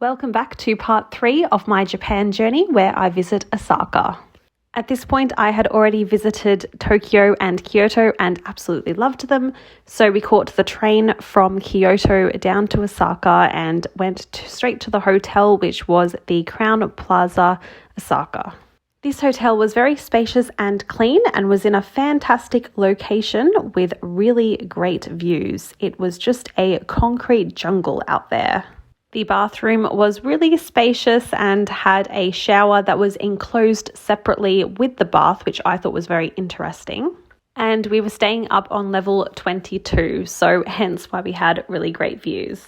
Welcome back to part 3 of my Japan journey where I visit Osaka. At this point, I had already visited Tokyo and Kyoto and absolutely loved them. So we caught the train from Kyoto down to Osaka and went straight to the hotel, which was the Crown Plaza Osaka. This hotel was very spacious and clean and was in a fantastic location with really great views. It was just a concrete jungle out there. The bathroom was really spacious and had a shower that was enclosed separately with the bath, which I thought was very interesting. And we were staying up on level 22, so hence why we had really great views.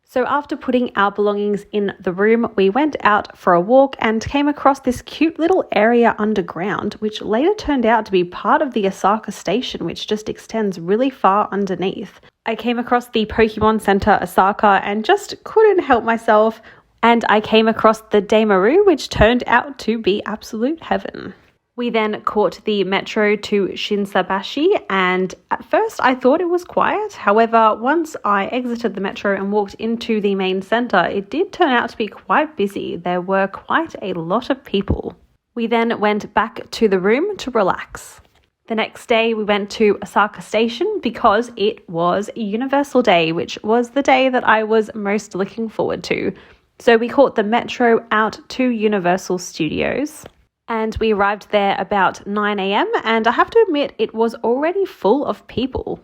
So after putting our belongings in the room, we went out for a walk and came across this cute little area underground, which later turned out to be part of the Osaka station, which just extends really far underneath. I came across the Pokemon Center Osaka and just couldn't help myself. And I came across the Demaru, which turned out to be absolute heaven. We then caught the metro to Shinsabashi, and at first I thought it was quiet. However, once I exited the metro and walked into the main center, it did turn out to be quite busy. There were quite a lot of people. We then went back to the room to relax. The next day we went to Osaka Station because it was Universal Day, which was the day that I was most looking forward to. So we caught the metro out to Universal Studios. And we arrived there about 9 a.m. and I have to admit it was already full of people.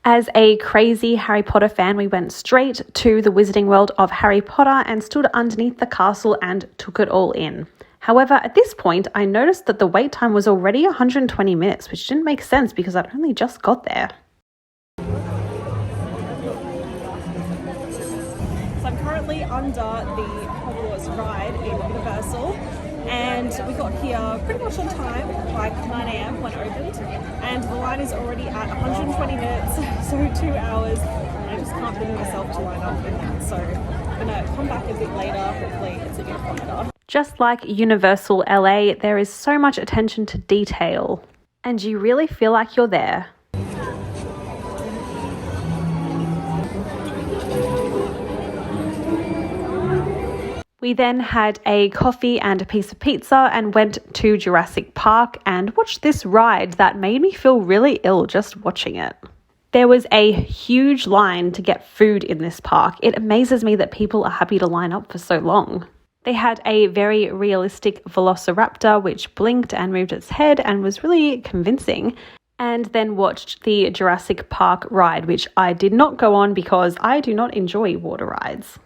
As a crazy Harry Potter fan, we went straight to the Wizarding World of Harry Potter and stood underneath the castle and took it all in. However, at this point, I noticed that the wait time was already 120 minutes, which didn't make sense because I'd only just got there. I'm currently under the Hogwarts ride in Universal, and we got here pretty much on time, like 9 a.m. when it opened, and the line is already at 120 minutes, so 2 hours, and I just can't bring myself to line up in that, so I'm gonna come back a bit later. Hopefully it's a bit quieter. Just like Universal LA, there is so much attention to detail, and you really feel like you're there. We then had a coffee and a piece of pizza and went to Jurassic Park and watched this ride that made me feel really ill just watching it. There was a huge line to get food in this park. It amazes me that people are happy to line up for so long. They had a very realistic velociraptor which blinked and moved its head and was really convincing. And then watched the Jurassic Park ride, which I did not go on because I do not enjoy water rides.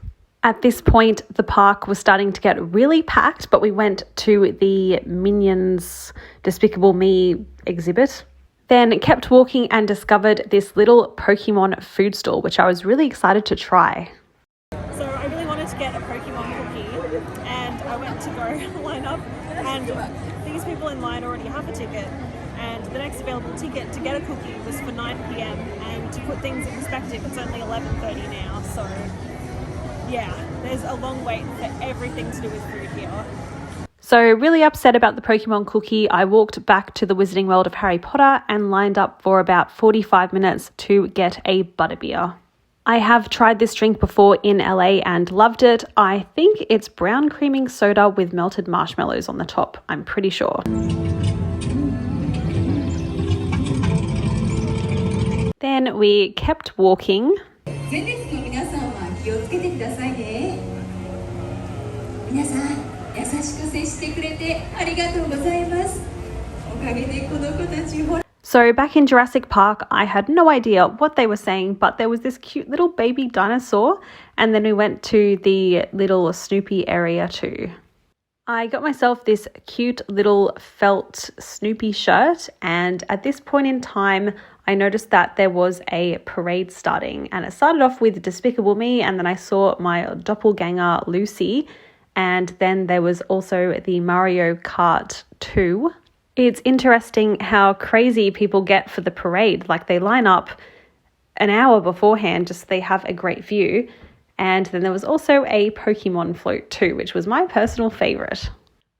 At this point, the park was starting to get really packed, but we went to the Minions Despicable Me exhibit. Then kept walking and discovered this little Pokemon food stall, which I was really excited to try. So I really wanted to get a Pokemon cookie, and I went to go line up, and these people in line already have a ticket, and the next available ticket to get a cookie was for 9 p.m, and to put things in perspective, it's only 11:30 now, so yeah, there's a long wait for everything to do with food here. So really upset about the Pokemon cookie, I walked back to the Wizarding World of Harry Potter and lined up for about 45 minutes to get a butterbeer. I have tried this drink before in LA and loved it. I think it's brown creaming soda with melted marshmallows on the top, I'm pretty sure. Then we kept walking. 気をつけてくださいね。皆さん、優しく接してくれてありがとうございます。おかげでこの子たちほら。So back in Jurassic Park, I had no idea what they were saying, but there was this cute little baby dinosaur, and then we went to the little Snoopy area too. I got myself this cute little felt Snoopy shirt, and at this point in time, I noticed that there was a parade starting, and it started off with Despicable Me, and then I saw my doppelganger Lucy, and then there was also the Mario Kart 2. It's interesting how crazy people get for the parade. Like, they line up an hour beforehand just so they have a great view. And then there was also a Pokemon float too, which was my personal favorite.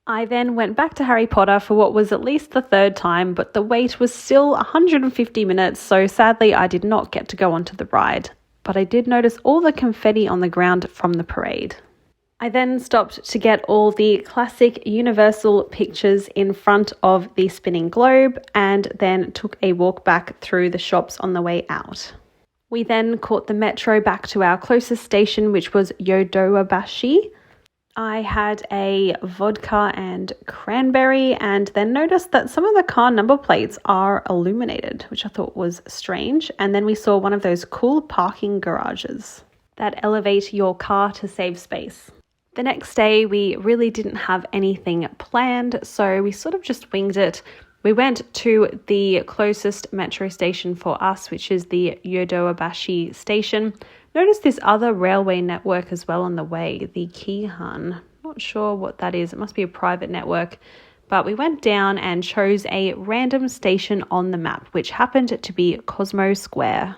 I then went back to Harry Potter for what was at least the third time, but the wait was still 150 minutes, so sadly I did not get to go onto the ride. But I did notice all the confetti on the ground from the parade. I then stopped to get all the classic Universal pictures in front of the spinning globe and then took a walk back through the shops on the way out. We then caught the metro back to our closest station, which was Yodowabashi. I had a vodka and cranberry and then noticed that some of the car number plates are illuminated, which I thought was strange. And then we saw one of those cool parking garages that elevate your car to save space. The next day, we really didn't have anything planned, so we sort of just winged it. We went to the closest metro station for us, which is the Yodowabashi station. Noticed this other railway network as well on the way, the Keihan. Not sure what that is. It must be a private network. But we went down and chose a random station on the map, which happened to be Cosmo Square.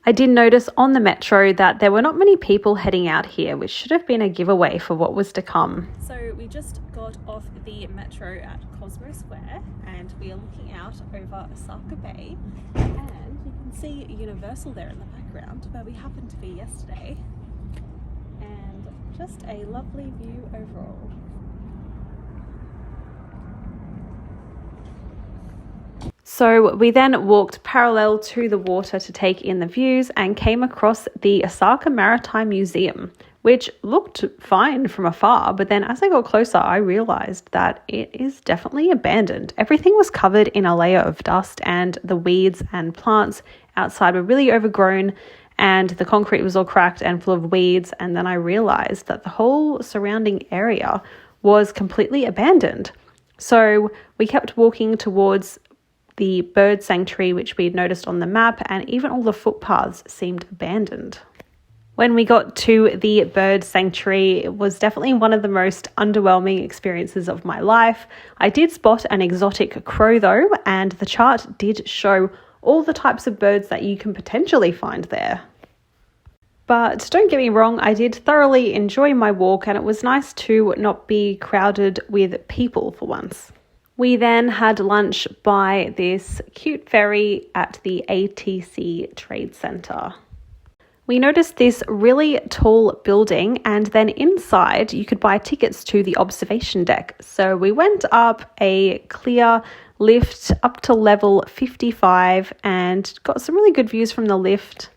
I did notice on the metro that there were not many people heading out here, which should have been a giveaway for what was to come. So we just got off the metro at Cosmo Square and we are looking out over Osaka Bay, and you can see Universal there in the background where we happened to be yesterday, and just a lovely view overall. So we then walked parallel to the water to take in the views and came across the Osaka Maritime Museum, which looked fine from afar, but then as I got closer, I realized that it is definitely abandoned. Everything was covered in a layer of dust, and the weeds and plants outside were really overgrown, and the concrete was all cracked and full of weeds. And then I realized that the whole surrounding area was completely abandoned. So we kept walking towards the bird sanctuary, which we had noticed on the map, and even all the footpaths seemed abandoned. When we got to the bird sanctuary, it was definitely one of the most underwhelming experiences of my life. I did spot an exotic crow though, and the chart did show all the types of birds that you can potentially find there. But don't get me wrong, I did thoroughly enjoy my walk, and it was nice to not be crowded with people for once. We then had lunch by this cute ferry at the ATC Trade Center. We noticed this really tall building, and then inside you could buy tickets to the observation deck. So we went up a clear lift up to level 55 and got some really good views from the lift.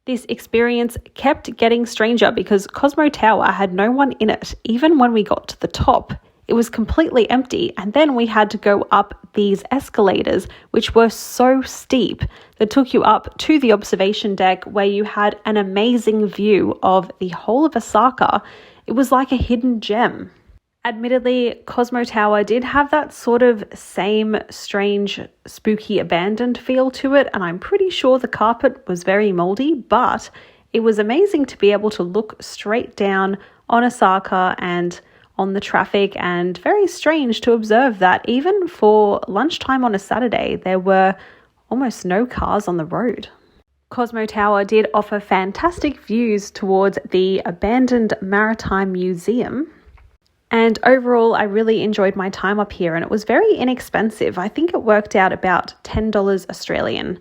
This experience kept getting stranger because Cosmo Tower had no one in it, even when we got to the top. It was completely empty, and then we had to go up these escalators, which were so steep, that took you up to the observation deck where you had an amazing view of the whole of Osaka. It was like a hidden gem. Admittedly, Cosmo Tower did have that sort of same strange, spooky, abandoned feel to it, and I'm pretty sure the carpet was very moldy, but it was amazing to be able to look straight down on Osaka and on the traffic, and very strange to observe that even for lunchtime on a Saturday, there were almost no cars on the road. Cosmo Tower did offer fantastic views towards the abandoned Maritime Museum. And overall, I really enjoyed my time up here, and it was very inexpensive. I think it worked out about $10 Australian.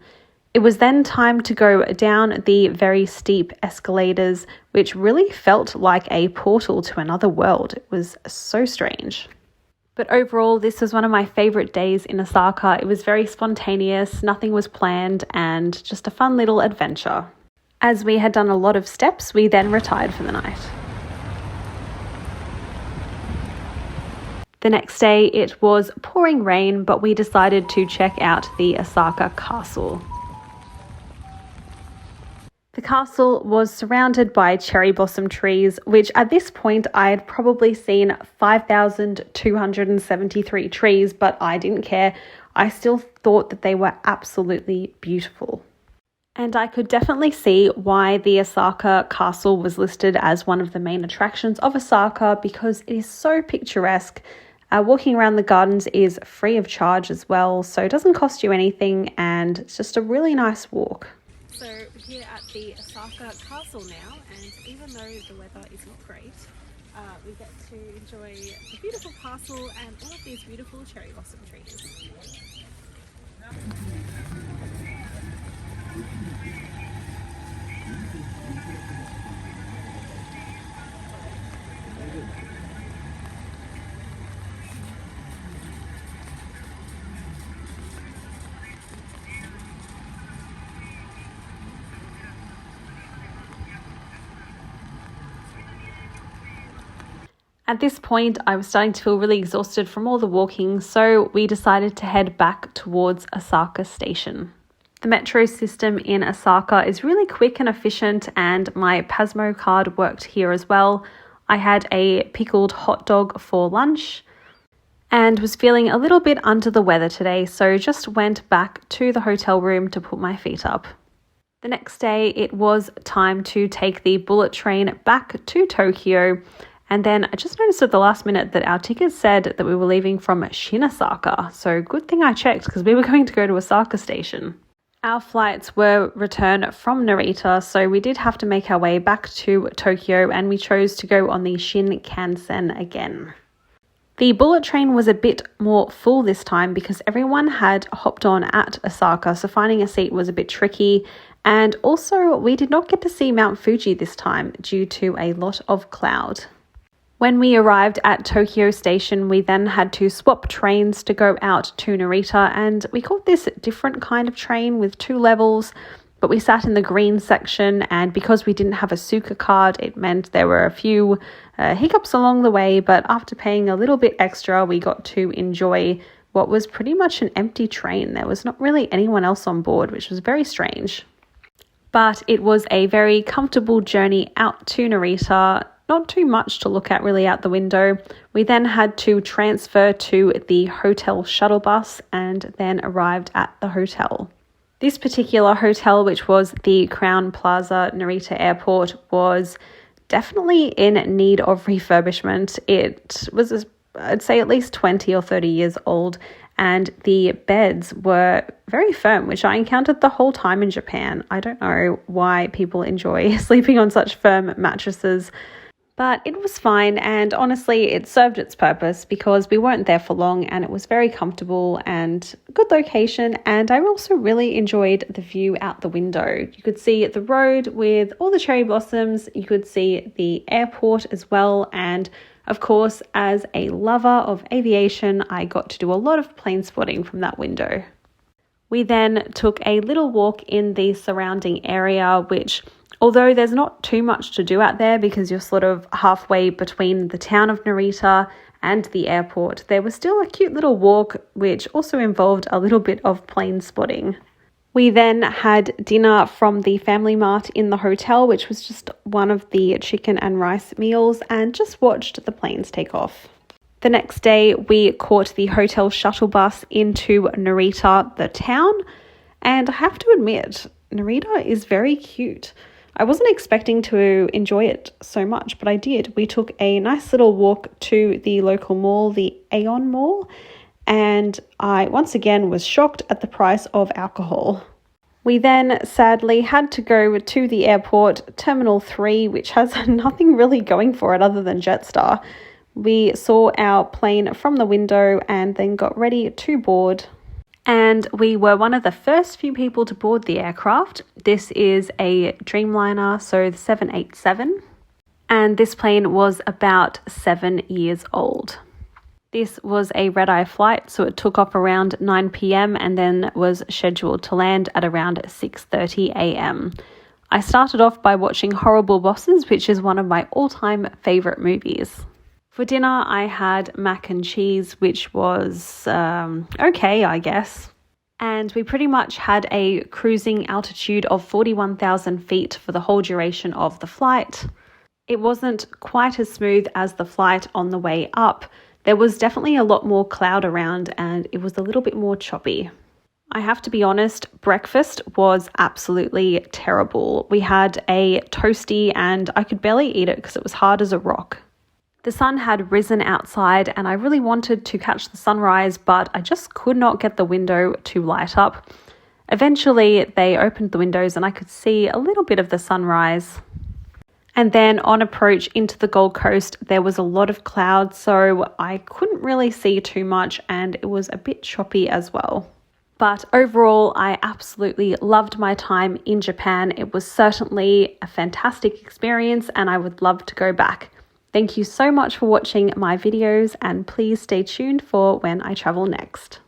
It was then time to go down the very steep escalators, which really felt like a portal to another world. It was so strange. But overall, this was one of my favorite days in Osaka. It was very spontaneous, nothing was planned, and just a fun little adventure. As we had done a lot of steps, we then retired for the night. The next day, it was pouring rain, but we decided to check out the Osaka Castle. The castle was surrounded by cherry blossom trees, which at this point I had probably seen 5,273 trees, but I didn't care. I still thought that they were absolutely beautiful. And I could definitely see why the Osaka Castle was listed as one of the main attractions of Osaka, because it is so picturesque. Walking around the gardens is free of charge as well, so it doesn't cost you anything, and it's just a really nice walk. So we're here at the Osaka Castle now, and even though the weather is not great, we get to enjoy the beautiful castle and all of these beautiful cherry blossom trees. At this point, I was starting to feel really exhausted from all the walking, so we decided to head back towards Osaka Station. The metro system in Osaka is really quick and efficient, and my Pasmo card worked here as well. I had a pickled hot dog for lunch and was feeling a little bit under the weather today, so just went back to the hotel room to put my feet up. The next day, it was time to take the bullet train back to Tokyo. And then I just noticed at the last minute that our ticket said that we were leaving from Shinasaka. So good thing I checked because we were going to go to Osaka Station. Our flights were return from Narita, so we did have to make our way back to Tokyo, and we chose to go on the Shinkansen again. The bullet train was a bit more full this time because everyone had hopped on at Osaka, so finding a seat was a bit tricky. And also, we did not get to see Mount Fuji this time due to a lot of cloud. When we arrived at Tokyo Station, we then had to swap trains to go out to Narita, and we caught this different kind of train with 2 levels, but we sat in the green section, and because we didn't have a Suica card, it meant there were a few hiccups along the way, but after paying a little bit extra, we got to enjoy what was pretty much an empty train. There was not really anyone else on board, which was very strange. But it was a very comfortable journey out to Narita. Not too much to look at really out the window. We then had to transfer to the hotel shuttle bus and then arrived at the hotel. This particular hotel, which was the Crown Plaza Narita Airport, was definitely in need of refurbishment. It was, I'd say, at least 20 or 30 years old, and the beds were very firm, which I encountered the whole time in Japan. I don't know why people enjoy sleeping on such firm mattresses. But it was fine, and honestly, it served its purpose because we weren't there for long and it was very comfortable and a good location. And I also really enjoyed the view out the window. You could see the road with all the cherry blossoms, you could see the airport as well. And of course, as a lover of aviation, I got to do a lot of plane spotting from that window. We then took a little walk in the surrounding area, which, although there's not too much to do out there because you're sort of halfway between the town of Narita and the airport, there was still a cute little walk which also involved a little bit of plane spotting. We then had dinner from the Family Mart in the hotel, which was just one of the chicken and rice meals, and just watched the planes take off. The next day, we caught the hotel shuttle bus into Narita, the town, and I have to admit, Narita is very cute. I wasn't expecting to enjoy it so much, but I did. We took a nice little walk to the local mall, the Aeon Mall, and I once again was shocked at the price of alcohol. We then sadly had to go to the airport, Terminal 3, which has nothing really going for it other than Jetstar. We saw our plane from the window and then got ready to board. And we were one of the first few people to board the aircraft. This is a Dreamliner, so the 787. And this plane was about 7 years old. This was a red-eye flight, so it took off around 9 p.m. and then was scheduled to land at around 6:30 a.m. I started off by watching Horrible Bosses, which is one of my all-time favourite movies. For dinner, I had mac and cheese, which was okay, I guess. And we pretty much had a cruising altitude of 41,000 feet for the whole duration of the flight. It wasn't quite as smooth as the flight on the way up. There was definitely a lot more cloud around and it was a little bit more choppy. I have to be honest, breakfast was absolutely terrible. We had a toasty and I could barely eat it because it was hard as a rock. The sun had risen outside and I really wanted to catch the sunrise, but I just could not get the window to light up. Eventually, they opened the windows and I could see a little bit of the sunrise. And then on approach into the Gold Coast, there was a lot of clouds, so I couldn't really see too much and it was a bit choppy as well. But overall, I absolutely loved my time in Japan. It was certainly a fantastic experience and I would love to go back. Thank you so much for watching my videos and please stay tuned for when I travel next.